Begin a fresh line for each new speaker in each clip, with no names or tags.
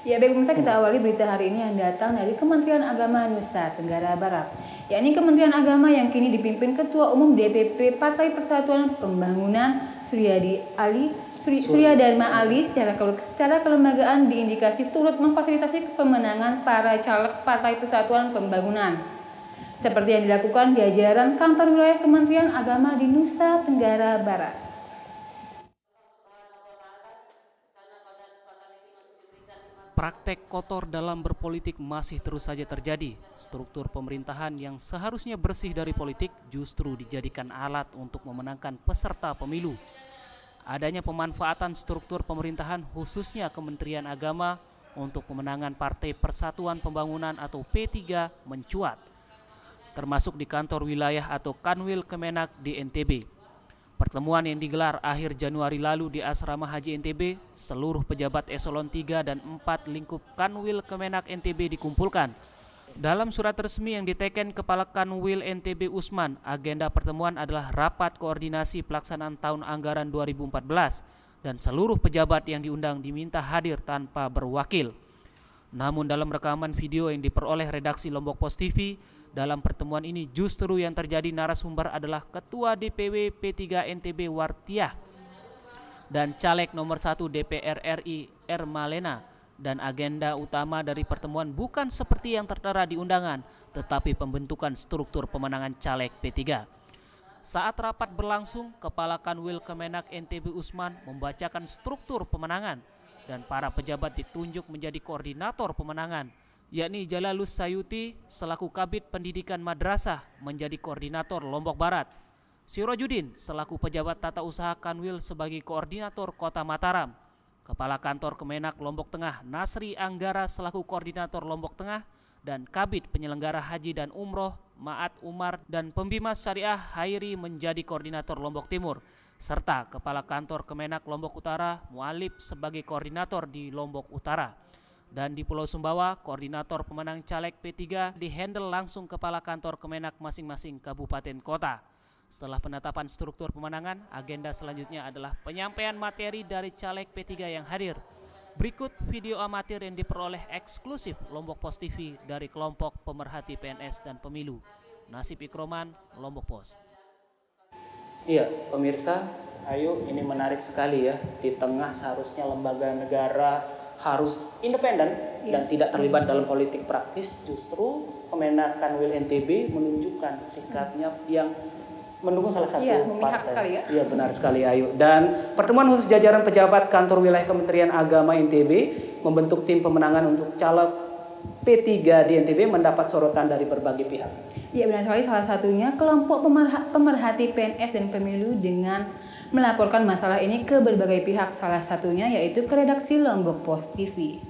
Ya, baik pemirsa, kita awali berita hari ini yang datang dari Kementerian Agama Nusa Tenggara Barat, yakni Kementerian Agama yang kini dipimpin Ketua Umum DPP Partai Persatuan Pembangunan Surya Dharma Ali secara kelembagaan diindikasi turut memfasilitasi pemenangan para caleg Partai Persatuan Pembangunan, seperti yang dilakukan di jajaran kantor wilayah Kementerian Agama di Nusa Tenggara Barat.
Praktek kotor dalam berpolitik masih terus saja terjadi. Struktur pemerintahan yang seharusnya bersih dari politik justru dijadikan alat untuk memenangkan peserta pemilu. Adanya pemanfaatan struktur pemerintahan khususnya Kementerian Agama untuk pemenangan Partai Persatuan Pembangunan atau P3 mencuat, termasuk di kantor wilayah atau Kanwil Kemenak di NTB. Pertemuan yang digelar akhir Januari lalu di Asrama Haji NTB, seluruh pejabat eselon 3 dan 4 lingkup Kanwil Kemenak NTB dikumpulkan. Dalam surat resmi yang diteken Kepala Kanwil NTB Usman, agenda pertemuan adalah rapat koordinasi pelaksanaan tahun anggaran 2014 dan seluruh pejabat yang diundang diminta hadir tanpa berwakil. Namun dalam rekaman video yang diperoleh redaksi Lombok Post TV, dalam pertemuan ini justru yang terjadi narasumber adalah Ketua DPW P3 NTB Wartiah dan Caleg nomor 1 DPR RI Ermalena, dan agenda utama dari pertemuan bukan seperti yang tertera di undangan, tetapi pembentukan struktur pemenangan caleg P3. Saat rapat berlangsung, Kepala Kanwil Kemenak NTB Usman membacakan struktur pemenangan dan para pejabat ditunjuk menjadi koordinator pemenangan, yakni Jalalus Sayuti selaku Kabid Pendidikan Madrasah menjadi koordinator Lombok Barat, Sirojudin selaku pejabat tata usaha Kanwil sebagai koordinator Kota Mataram, Kepala Kantor Kemenak Lombok Tengah Nasri Anggara selaku koordinator Lombok Tengah, dan Kabid Penyelenggara Haji dan Umroh Maat Umar dan Pembimas Syariah Hairi menjadi koordinator Lombok Timur, serta Kepala Kantor Kemenak Lombok Utara Mualib sebagai koordinator di Lombok Utara. Dan di Pulau Sumbawa, koordinator pemenang caleg P3 dihandle langsung Kepala Kantor Kemenak masing-masing kabupaten kota. Setelah penetapan struktur pemenangan, agenda selanjutnya adalah penyampaian materi dari caleg P3 yang hadir. Berikut video amatir yang diperoleh eksklusif Lombok Post TV dari kelompok pemerhati PNS dan pemilu. Nasib Ikroman, Lombok Post.
Iya, pemirsa, ayo, ini menarik sekali ya. Di tengah seharusnya lembaga negara harus independen dan tidak terlibat dalam politik praktis, justru Kemenak Kanwil NTB menunjukkan sikapnya yang mendukung salah satu partai.
Sekali ya.
Iya, benar sekali, Ayu. Dan pertemuan khusus jajaran pejabat kantor wilayah Kementerian Agama NTB membentuk tim pemenangan untuk caleg P3 di NTB mendapat sorotan dari berbagai pihak.
Iya, benar sekali, salah satunya kelompok pemerhati PNS dan pemilu dengan melaporkan masalah ini ke berbagai pihak, salah satunya yaitu ke redaksi Lombok Post TV.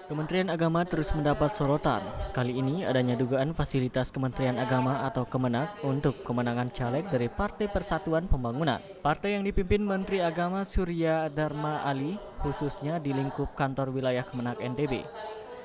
Kementerian Agama terus mendapat sorotan. Kali ini adanya dugaan fasilitas Kementerian Agama atau Kemenak untuk kemenangan caleg dari Partai Persatuan Pembangunan. Partai yang dipimpin Menteri Agama Surya Dharma Ali, khususnya di lingkup kantor wilayah Kemenak NTB.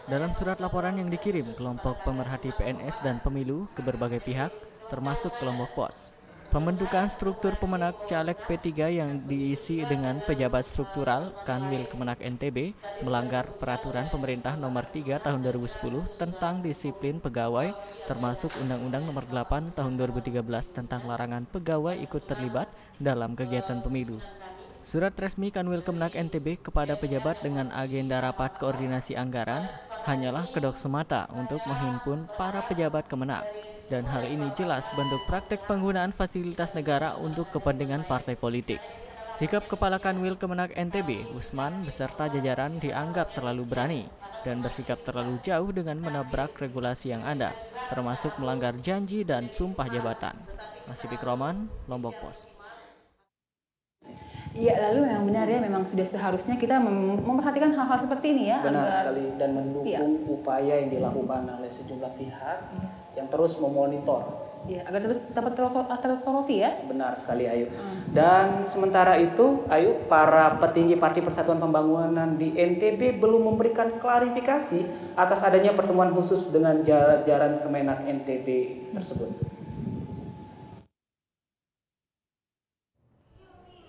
Dalam surat laporan yang dikirim kelompok pemerhati PNS dan pemilu ke berbagai pihak, termasuk kelompok POS. Pembentukan struktur pemenang caleg P3 yang diisi dengan pejabat struktural Kanwil Kemenak NTB melanggar peraturan pemerintah nomor 3 tahun 2010 tentang disiplin pegawai, termasuk Undang-Undang nomor 8 tahun 2013 tentang larangan pegawai ikut terlibat dalam kegiatan pemilu. Surat resmi Kanwil Kemenak NTB kepada pejabat dengan agenda rapat koordinasi anggaran hanyalah kedok semata untuk menghimpun para pejabat Kemenak. Dan hal ini jelas bentuk praktek penggunaan fasilitas negara untuk kepentingan partai politik. Sikap Kepala Kanwil Kemenak NTB, Usman, beserta jajaran dianggap terlalu berani dan bersikap terlalu jauh dengan menabrak regulasi yang ada, termasuk melanggar janji dan sumpah jabatan. Nasib Ikroman, Lombok Post.
Iya, lalu yang benar ya, memang sudah seharusnya kita memperhatikan hal-hal seperti ini ya.
Benar sekali, dan mendukung upaya yang dilakukan oleh sejumlah pihak yang terus memonitor.
Iya, agar terus dapat tersoroti ya.
Benar sekali, Ayu. Dan sementara itu, Ayu, para petinggi Partai Persatuan Pembangunan di NTB belum memberikan klarifikasi atas adanya pertemuan khusus dengan jajaran Kemenak NTB tersebut.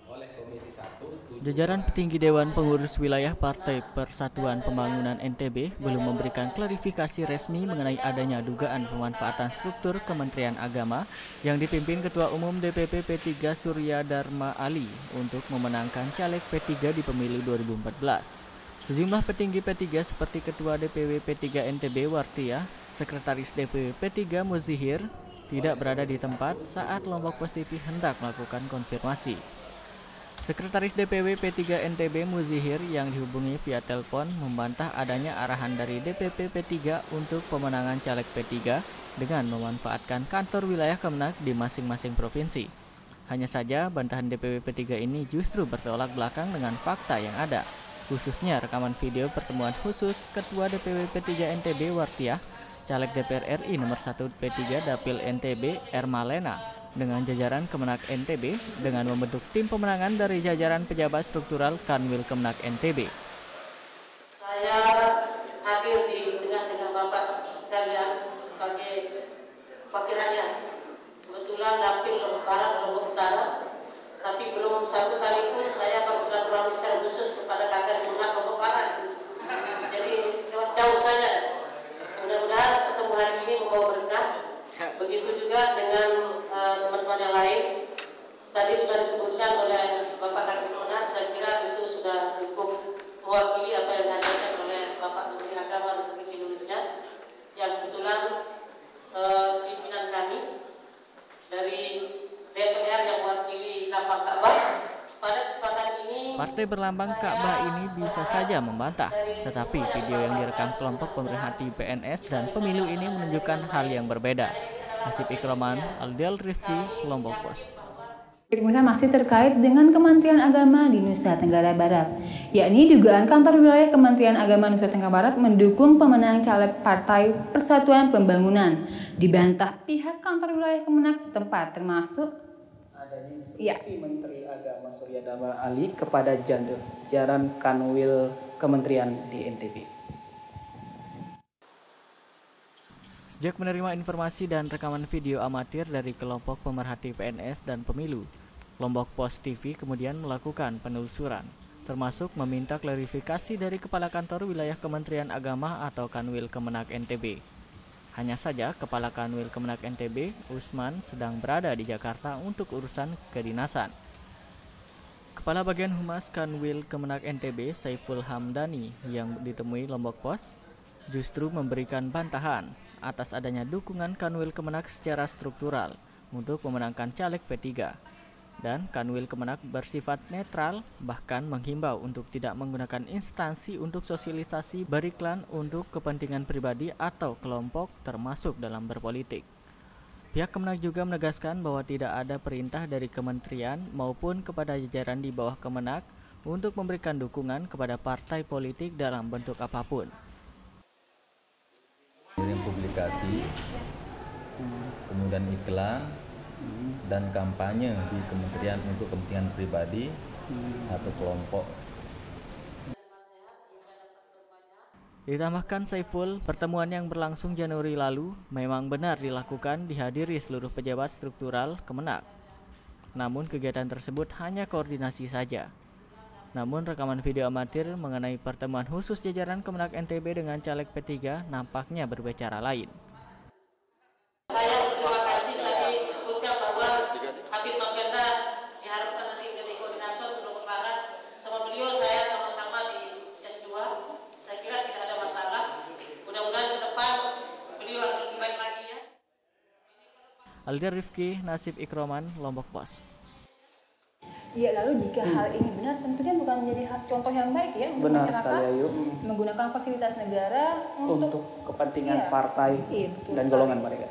Oleh Komisi 1,
Jajaran petinggi Dewan Pengurus Wilayah Partai Persatuan Pembangunan NTB belum memberikan klarifikasi resmi mengenai adanya dugaan pemanfaatan struktur Kementerian Agama yang dipimpin Ketua Umum DPP P3 Surya Dharma Ali untuk memenangkan caleg P3 di pemilu 2014. Sejumlah petinggi P3 seperti Ketua DPW P3 NTB Wartia, Sekretaris DPW P3 Muzihir tidak berada di tempat saat Lombok Pos TV hendak melakukan konfirmasi. Sekretaris DPW P3 NTB Muzihir yang dihubungi via telepon membantah adanya arahan dari DPP P3 untuk pemenangan caleg P3 dengan memanfaatkan kantor wilayah Kemenak di masing-masing provinsi. Hanya saja bantahan DPW P3 ini justru bertolak belakang dengan fakta yang ada, khususnya rekaman video pertemuan khusus Ketua DPW P3 NTB Wartiah, caleg DPR RI nomor 1 P3 Dapil NTB Ermalena dengan jajaran Kemenak NTB dengan membentuk tim pemenangan dari jajaran pejabat struktural Kanwil Kemenak NTB.
Saya hadir di tengah-tengah Bapak sekalian sebagai wakil rakyat. Kebetulan Dapil Lombok Barat, Lombok Utara, tapi belum satu kali pun saya bersilaturahmi secara khusus kepada kakak Kemenak Lombok Barat. Jadi jauh saja. Mudah-mudahan pertemuan hari ini membawa berkah. Begitu juga dengan teman-teman yang lain. Tadi sudah disebutkan oleh Bapak Kakak Kemenak, saya kira itu sudah cukup mewakili apa yang disampaikan oleh Bapak Menteri Agama Republik Indonesia, yang kebetulan pimpinan kami dari DPR yang mewakili Lambang Ka'bah. Pada kesempatan ini,
Partai berlambang Ka'bah ini bisa saja membantah, tetapi video yang direkam kelompok pemerhati PNS dan pemilu ini menunjukkan hal yang berbeda. Nasib Ikroman, Aldiel Rifki, Lombok Pos.
Pemirsa, masih terkait dengan Kementerian Agama di Nusa Tenggara Barat, yakni dugaan kantor wilayah Kementerian Agama Nusa Tenggara Barat mendukung pemenang caleg Partai Persatuan Pembangunan. Dibantah pihak kantor wilayah Kemenak setempat, termasuk
adanya instruksi Menteri Agama Surya Dharma Ali kepada jajaran Kanwil Kementerian di NTB.
Sejak menerima informasi dan rekaman video amatir dari kelompok pemerhati PNS dan pemilu, Lombok Pos TV kemudian melakukan penelusuran, termasuk meminta klarifikasi dari Kepala Kantor Wilayah Kementerian Agama atau Kanwil Kemenak NTB. Hanya saja Kepala Kanwil Kemenak NTB, Usman, sedang berada di Jakarta untuk urusan kedinasan. Kepala Bagian Humas Kanwil Kemenak NTB, Saiful Hamdani, yang ditemui Lombok Pos, justru memberikan bantahan atas adanya dukungan Kanwil Kemenak secara struktural untuk memenangkan caleg P3. Dan Kanwil Kemenak bersifat netral, bahkan menghimbau untuk tidak menggunakan instansi untuk sosialisasi beriklan untuk kepentingan pribadi atau kelompok termasuk dalam berpolitik. Pihak Kemenak juga menegaskan bahwa tidak ada perintah dari kementerian maupun kepada jajaran di bawah Kemenak untuk memberikan dukungan kepada partai politik dalam bentuk apapun.
Publikasi, kemudian iklan dan kampanye di kementerian untuk kepentingan pribadi atau kelompok.
Ditambahkan Saiful, pertemuan yang berlangsung Januari lalu memang benar dilakukan dihadiri seluruh pejabat struktural Kemenak. Namun kegiatan tersebut hanya koordinasi saja. Namun rekaman video amatir mengenai pertemuan khusus jajaran Kemenak NTB dengan caleg P3 nampaknya berbicara lain.
saya terima kasih tadi disebutkan bahwa Habib Mapelda diharapkan nanti menjadi koordinator Lombok Barat. Sama beliau saya sama-sama di S2. Saya kira tidak ada masalah. Mudah-mudahan ke depan beliau akan lebih baik lagi ya.
Aldier Rifki, Nasib Ikroman, Lombok Pos.
Ya, lalu jika hal ini benar, tentunya bukan menjadi contoh yang baik ya untuk
Benar
masyarakat
sekali, Ayu.
menggunakan fasilitas negara
Untuk kepentingan
Iya.
partai
Iya, betul
dan
sekali.
golongan mereka.